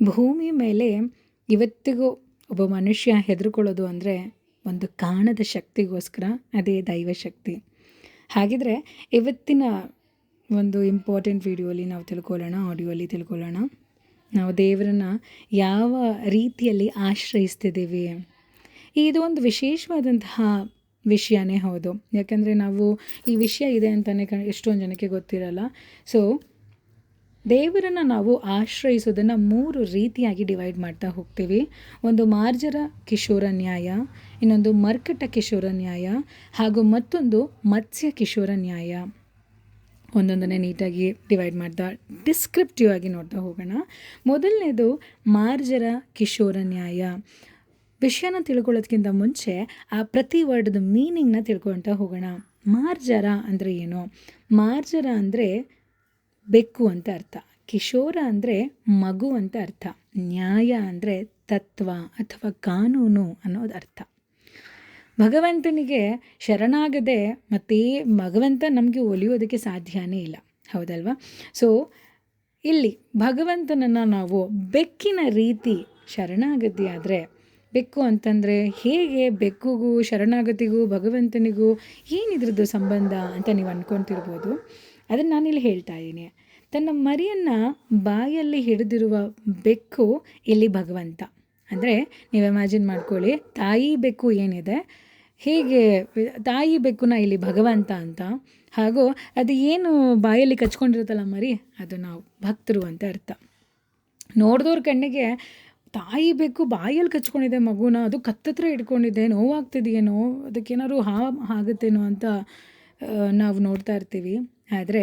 ಭೂಮಿ ಮೇಲೆ ಇವತ್ತಿಗೂ ಒಬ್ಬ ಮನುಷ್ಯ ಹೆದರ್ಕೊಳ್ಳೋದು ಅಂದರೆ ಒಂದು ಕಾಣದ ಶಕ್ತಿಗೋಸ್ಕರ, ಅದೇ ದೈವಶಕ್ತಿ. ಹಾಗಿದ್ರೆ ಇವತ್ತಿನ ಒಂದು ಇಂಪಾರ್ಟೆಂಟ್ ವಿಡಿಯೋಲಿ ನಾವು ತಿಳ್ಕೊಳ್ಳೋಣ, ಆಡಿಯೋಲಿ ತಿಳ್ಕೊಳ್ಳೋಣ, ನಾವು ದೇವರನ್ನು ಯಾವ ರೀತಿಯಲ್ಲಿ ಆಶ್ರಯಿಸ್ತಿದ್ದೀವಿ. ಇದು ಒಂದು ವಿಶೇಷವಾದಂತಹ ವಿಷಯನೇ ಹೌದು. ಯಾಕಂದರೆ ನಾವು ಈ ವಿಷಯ ಇದೆ ಅಂತಲೇ ಎಷ್ಟೊಂದು ಜನಕ್ಕೆ ಗೊತ್ತಿರಲ್ಲ. ಸೊ ದೇವರನ್ನು ನಾವು ಆಶ್ರಯಿಸೋದನ್ನು 3 ರೀತಿಯಾಗಿ ಡಿವೈಡ್ ಮಾಡ್ತಾ ಹೋಗ್ತೀವಿ. ಒಂದು ಮಾರ್ಜರ ಕಿಶೋರ ನ್ಯಾಯ, ಇನ್ನೊಂದು ಮರ್ಕಟ ಕಿಶೋರ ನ್ಯಾಯ, ಹಾಗೂ ಮತ್ತೊಂದು ಮತ್ಸ್ಯ ಕಿಶೋರ ನ್ಯಾಯ. ಒಂದೊಂದನ್ನೇ ನೀಟಾಗಿ ಡಿವೈಡ್ ಮಾಡ್ತಾ ಡಿಸ್ಕ್ರಿಪ್ಟಿವ್ ಆಗಿ ನೋಡ್ತಾ ಹೋಗೋಣ. ಮೊದಲನೇದು ಮಾರ್ಜರ ಕಿಶೋರ ನ್ಯಾಯ. ವಿಷಯನ ತಿಳ್ಕೊಳ್ಳೋದಕ್ಕಿಂತ ಮುಂಚೆ ಆ ಪ್ರತಿ ವರ್ಡ್ದ ಮೀನಿಂಗ್ನ ತಿಳ್ಕೊಳ್ತಾ ಹೋಗೋಣ. ಮಾರ್ಜರ ಅಂದರೆ ಏನು? ಮಾರ್ಜರ ಅಂದರೆ ಬೆಕ್ಕು ಅಂತ ಅರ್ಥ, ಕಿಶೋರ ಅಂದರೆ ಮಗು ಅಂತ ಅರ್ಥ, ನ್ಯಾಯ ಅಂದರೆ ತತ್ವ ಅಥವಾ ಕಾನೂನು ಅನ್ನೋದು ಅರ್ಥ. ಭಗವಂತನಿಗೆ ಶರಣಾಗದೆ ಮತ್ತು ಭಗವಂತ ನಮಗೆ ಒಲಿಯೋದಕ್ಕೆ ಸಾಧ್ಯನೇ ಇಲ್ಲ, ಹೌದಲ್ವಾ? ಸೊ ಇಲ್ಲಿ ಭಗವಂತನನ್ನು ನಾವು ಬೆಕ್ಕಿನ ರೀತಿ ಶರಣಾಗತಿ ಆದರೆ, ಬೆಕ್ಕು ಅಂತಂದರೆ ಹೇಗೆ? ಬೆಕ್ಕುಗೂ ಶರಣಾಗತಿಗೂ ಭಗವಂತನಿಗೂ ಏನಿದ್ರದ್ದು ಸಂಬಂಧ ಅಂತ ನೀವು ಅಂದ್ಕೊತಿರ್ಬೋದು. ಅದನ್ನು ನಾನಿಲ್ಲಿ ಹೇಳ್ತಾ ಇದ್ದೀನಿ. ತನ್ನ ಮರಿಯನ್ನು ಬಾಯಲ್ಲಿ ಹಿಡಿದಿರುವ ಬೆಕ್ಕು ಇಲ್ಲಿ ಭಗವಂತ. ಅಂದರೆ ನೀವು ಇಮ್ಯಾಜಿನ್ ಮಾಡ್ಕೊಳ್ಳಿ, ತಾಯಿ ಬೆಕ್ಕು ಏನಿದೆ, ಹೇಗೆ ತಾಯಿ ಬೆಕ್ಕುನ ಇಲ್ಲಿ ಭಗವಂತ ಅಂತ, ಹಾಗೂ ಅದು ಏನು ಬಾಯಲ್ಲಿ ಕಚ್ಕೊಂಡಿರುತ್ತಲ್ಲ ಮರಿ, ಅದು ನಾವು ಭಕ್ತರು ಅಂತ ಅರ್ಥ. ನೋಡಿದವ್ರ ಕಣ್ಣಿಗೆ ತಾಯಿ ಬೆಕ್ಕು ಬಾಯಲ್ಲಿ ಕಚ್ಕೊಂಡಿದೆ ಮಗುನ, ಅದು ಕತ್ತತ್ರ ಇಟ್ಕೊಂಡಿದೆ, ನೋವಾಗ್ತಿದೆಯೇನೋ, ಅದಕ್ಕೇನಾದ್ರು ಆಗುತ್ತೇನೋ ಅಂತ ನಾವು ನೋಡ್ತಾ ಇರ್ತೀವಿ. ಆದರೆ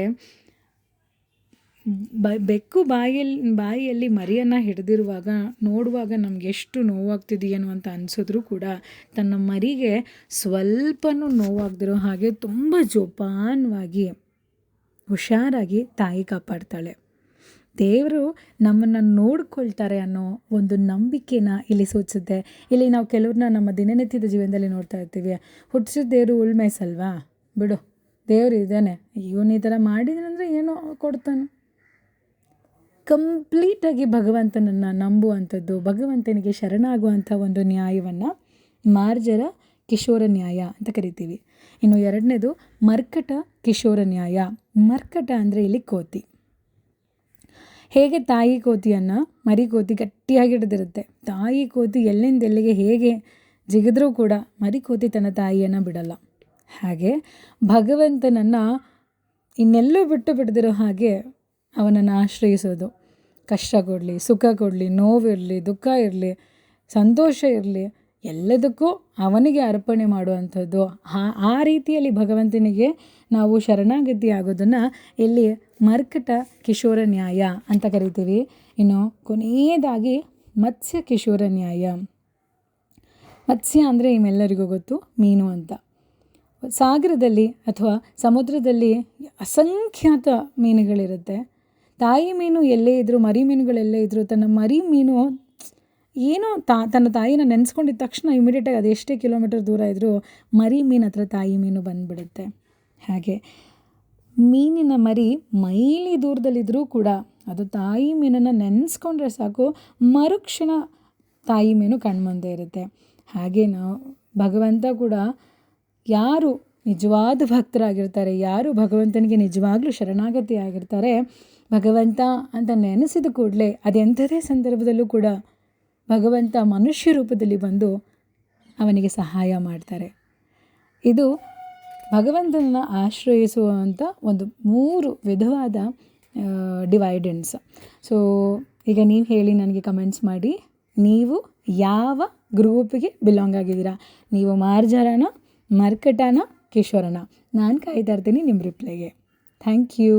ಬೆಕ್ಕು ಬಾಯಿಯಲ್ಲಿ ಮರಿಯನ್ನು ಹಿಡಿದಿರುವಾಗ ನೋಡುವಾಗ ನಮ್ಗೆ ಎಷ್ಟು ನೋವಾಗ್ತಿದೆಯೇನೋ ಅಂತ ಅನಿಸಿದ್ರೂ ಕೂಡ ತನ್ನ ಮರಿಗೆ ಸ್ವಲ್ಪನೂ ನೋವಾಗದಿರೋ ಹಾಗೆ ತುಂಬ ಜೋಪಾನವಾಗಿ ಹುಷಾರಾಗಿ ತಾಯಿ ಕಾಪಾಡ್ತಾಳೆ. ದೇವರು ನಮ್ಮನ್ನು ನೋಡ್ಕೊಳ್ತಾರೆ ಅನ್ನೋ ಒಂದು ನಂಬಿಕೆನ ಇಲ್ಲಿ ಸೂಚಿಸುತ್ತೆ. ಇಲ್ಲಿ ನಾವು ಕೆಲವ್ರನ್ನ ನಮ್ಮ ದಿನನಿತ್ಯದ ಜೀವನದಲ್ಲಿ ನೋಡ್ತಾ ಇರ್ತೀವಿ. ಹುಟ್ಟಿಸಿದ ದೇವರು ಉಳ್ಮೇಸಲ್ವಾ, ಬಿಡು ದೇವರು ಇದ್ದಾನೆ, ಇವನು ಈ ಥರ ಮಾಡಿದನಂದರೆ ಏನೋ ಕೊಡ್ತಾನೆ. ಕಂಪ್ಲೀಟಾಗಿ ಭಗವಂತನನ್ನು ನಂಬುವಂಥದ್ದು, ಭಗವಂತನಿಗೆ ಶರಣಾಗುವಂಥ ಒಂದು ನ್ಯಾಯವನ್ನು ಮಾರ್ಜರ ಕಿಶೋರ ನ್ಯಾಯ ಅಂತ ಕರಿತೀವಿ. ಇನ್ನು ಎರಡನೇದು ಮರ್ಕಟ ಕಿಶೋರ ನ್ಯಾಯ. ಮರ್ಕಟ ಅಂದರೆ ಇಲ್ಲಿ ಕೋತಿ. ಹೇಗೆ ತಾಯಿ ಕೋತಿಯನ್ನು ಮರಿ ಕೋತಿ ಗಟ್ಟಿಯಾಗಿ ಹಿಡಿದಿರುತ್ತೆ, ತಾಯಿ ಕೋತಿ ಎಲ್ಲಿಂದ ಎಲ್ಲಿಗೆ ಹೇಗೆ ಜಿಗಿದ್ರೂ ಕೂಡ ಮರಿ ಕೋತಿ ತನ್ನ ತಾಯಿಯನ್ನು ಬಿಡಲ್ಲ. ಹಾಗೆ ಭಗವಂತನನ್ನು ಇನ್ನೆಲ್ಲೂ ಬಿಟ್ಟು ಬಿಡದಿರೋ ಹಾಗೆ ಅವನನ್ನು ಆಶ್ರಯಿಸೋದು. ಕಷ್ಟ ಕೊಡಲಿ, ಸುಖ ಕೊಡಲಿ, ನೋವಿರಲಿ, ದುಃಖ ಇರಲಿ, ಸಂತೋಷ ಇರಲಿ, ಎಲ್ಲದಕ್ಕೂ ಅವನಿಗೆ ಅರ್ಪಣೆ ಮಾಡುವಂಥದ್ದು. ಆ ರೀತಿಯಲ್ಲಿ ಭಗವಂತನಿಗೆ ನಾವು ಶರಣಾಗತಿ ಆಗೋದನ್ನು ಇಲ್ಲಿ ಮರ್ಕಟ ಕಿಶೋರ ನ್ಯಾಯ ಅಂತ ಕರಿತೀವಿ. ಇನ್ನು ಕೊನೆಯದಾಗಿ ಮತ್ಸ್ಯ ಕಿಶೋರ ನ್ಯಾಯ. ಮತ್ಸ್ಯ ಅಂದರೆ ನಿಮ್ಮೆಲ್ಲರಿಗೂ ಗೊತ್ತು, ಮೀನು ಅಂತ. ಸಾಗರದಲ್ಲಿ ಅಥವಾ ಸಮುದ್ರದಲ್ಲಿ ಅಸಂಖ್ಯಾತ ಮೀನುಗಳಿರುತ್ತೆ. ತಾಯಿ ಮೀನು ಎಲ್ಲೇ ಇದ್ದರೂ, ಮರಿ ಮೀನುಗಳೆಲ್ಲೇ ಇದ್ದರೂ, ತನ್ನ ಮರಿ ಮೀನು ಏನೋ ತನ್ನ ತಾಯಿನ ನೆನೆಸ್ಕೊಂಡಿದ್ದ ತಕ್ಷಣ ಇಮಿಡಿಯೇಟಾಗಿ ಅದೆಷ್ಟೇ ಕಿಲೋಮೀಟರ್ ದೂರ ಇದ್ದರೂ ಮರಿ ಮೀನು ಹತ್ರ ತಾಯಿ ಮೀನು ಬಂದುಬಿಡುತ್ತೆ. ಹಾಗೆ ಮೀನಿನ ಮರಿ ಮೈಲಿ ದೂರದಲ್ಲಿದ್ದರೂ ಕೂಡ ಅದು ತಾಯಿ ಮೀನನ್ನು ನೆನೆಸ್ಕೊಂಡ್ರೆ ಸಾಕು, ಮರುಕ್ಷಣ ತಾಯಿ ಮೀನು ಕಣ್ಮುಂದೆ ಇರುತ್ತೆ. ಹಾಗೆ ನಾವು ಭಗವಂತ ಕೂಡ ಯಾರು ನಿಜವಾದ ಭಕ್ತರಾಗಿರ್ತಾರೆ, ಯಾರು ಭಗವಂತನಿಗೆ ನಿಜವಾಗ್ಲೂ ಶರಣಾಗತಿ ಆಗಿರ್ತಾರೆ, ಭಗವಂತ ಅಂತ ನೆನೆಸಿದ ಕೂಡಲೇ ಅದೆಂಥದೇ ಸಂದರ್ಭದಲ್ಲೂ ಕೂಡ ಭಗವಂತ ಮನುಷ್ಯ ರೂಪದಲ್ಲಿ ಬಂದು ಅವನಿಗೆ ಸಹಾಯ ಮಾಡ್ತಾರೆ. ಇದು ಭಗವಂತನನ್ನು ಆಶ್ರಯಿಸುವಂಥ ಒಂದು 3 ವಿಧವಾದ ಡಿವೈಡೆನ್ಸ್. ಸೊ ಈಗ ನೀವು ಹೇಳಿ ನನಗೆ ಕಮೆಂಟ್ಸ್ ಮಾಡಿ, ನೀವು ಯಾವ ಗ್ರೂಪಿಗೆ ಬಿಲಾಂಗ್ ಆಗಿದ್ದೀರಾ? ನೀವು ಮಾರ್ಜರನ, ಮರ್ಕಟನ, ಕಿಶೋರನ? ನಾನು ಕಾಯ್ತಾ ಇರ್ತೀನಿ ನಿಮ್ಮ ರಿಪ್ಲೈಗೆ. Thank you.